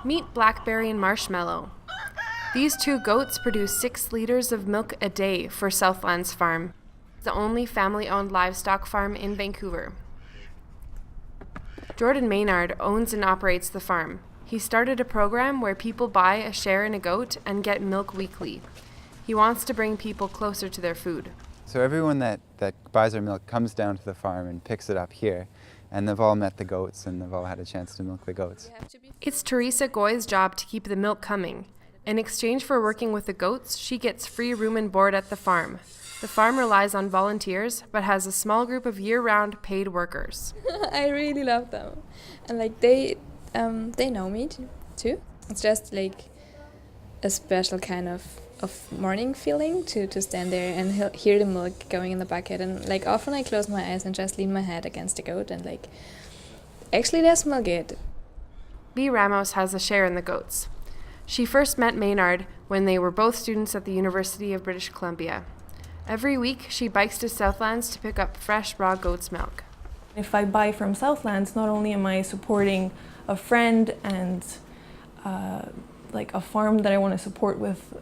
Meet Blackberry and Marshmallow. These two goats produce 6 liters of milk a day for Southlands Farm, the only family-owned livestock farm in Vancouver. Jordan Maynard owns and operates the farm. He started a program where people buy a share in a goat and get milk weekly. He wants to bring people closer to their food. So everyone that buys our milk comes down to the farm and picks it up here. And they've all met the goats and they've all had a chance to milk the goats. It's Teresa Goy's job to keep the milk coming. In exchange for working with the goats, she gets free room and board at the farm. The farm relies on volunteers, but has a small group of year-round paid workers. I really love them. And they know me too. It's just like a special kind of morning feeling to stand there and hear the milk going in the bucket. And often I close my eyes and just lean my head against the goat and actually they smell good. B. Ramos has a share in the goats. She first met Maynard when they were both students at the University of British Columbia. Every week, she bikes to Southlands to pick up fresh raw goat's milk. If I buy from Southlands, not only am I supporting a friend and a farm that I want to support with,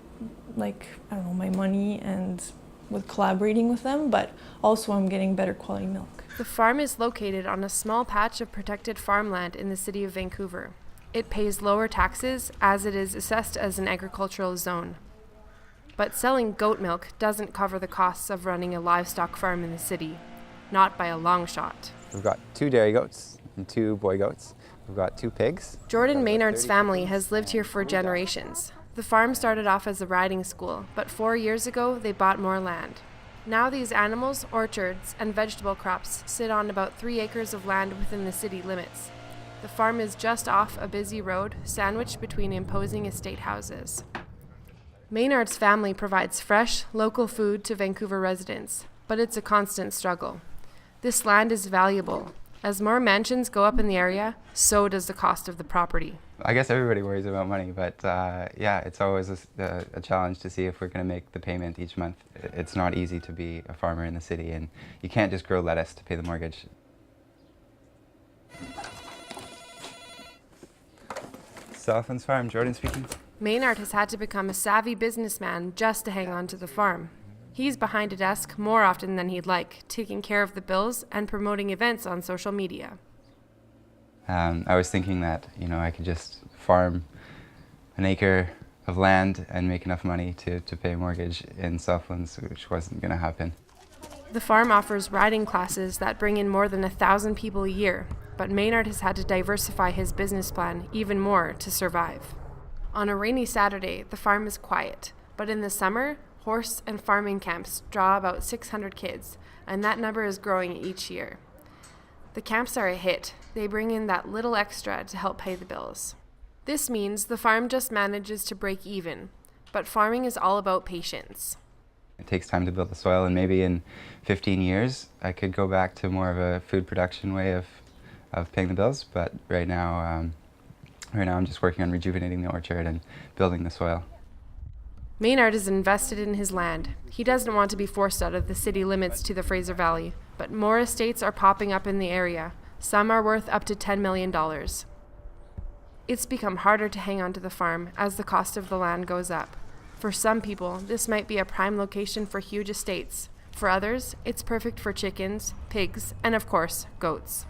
my money and with collaborating with them, but also I'm getting better quality milk. The farm is located on a small patch of protected farmland in the city of Vancouver. It pays lower taxes as it is assessed as an agricultural zone. But selling goat milk doesn't cover the costs of running a livestock farm in the city, not by a long shot. We've got 2 dairy goats and 2 boy goats. We've got 2 pigs. Jordan Maynard's family has lived here for generations. The farm started off as a riding school, but 4 years ago they bought more land. Now these animals, orchards, and vegetable crops sit on about 3 acres of land within the city limits. The farm is just off a busy road, sandwiched between imposing estate houses. Maynard's family provides fresh, local food to Vancouver residents, but it's a constant struggle. This land is valuable. As more mansions go up in the area, so does the cost of the property. I guess everybody worries about money, but it's always a challenge to see if we're going to make the payment each month. It's not easy to be a farmer in the city, and you can't just grow lettuce to pay the mortgage. Southlands Farm, Jordan speaking. Maynard has had to become a savvy businessman just to hang on to the farm. He's behind a desk more often than he'd like, taking care of the bills and promoting events on social media. I was thinking that, I could just farm an acre of land and make enough money to pay a mortgage in Southlands, which wasn't going to happen. The farm offers riding classes that bring in more than 1,000 people a year, but Maynard has had to diversify his business plan even more to survive. On a rainy Saturday, the farm is quiet, but in the summer, horse and farming camps draw about 600 kids, and that number is growing each year. The camps are a hit. They bring in that little extra to help pay the bills. This means the farm just manages to break even, but farming is all about patience. It takes time to build the soil, and maybe in 15 years I could go back to more of a food production way of paying the bills, but right now I'm just working on rejuvenating the orchard and building the soil. Maynard is invested in his land. He doesn't want to be forced out of the city limits to the Fraser Valley, but more estates are popping up in the area. Some are worth up to $10 million. It's become harder to hang on to the farm as the cost of the land goes up. For some people, this might be a prime location for huge estates. For others, it's perfect for chickens, pigs, and of course, goats.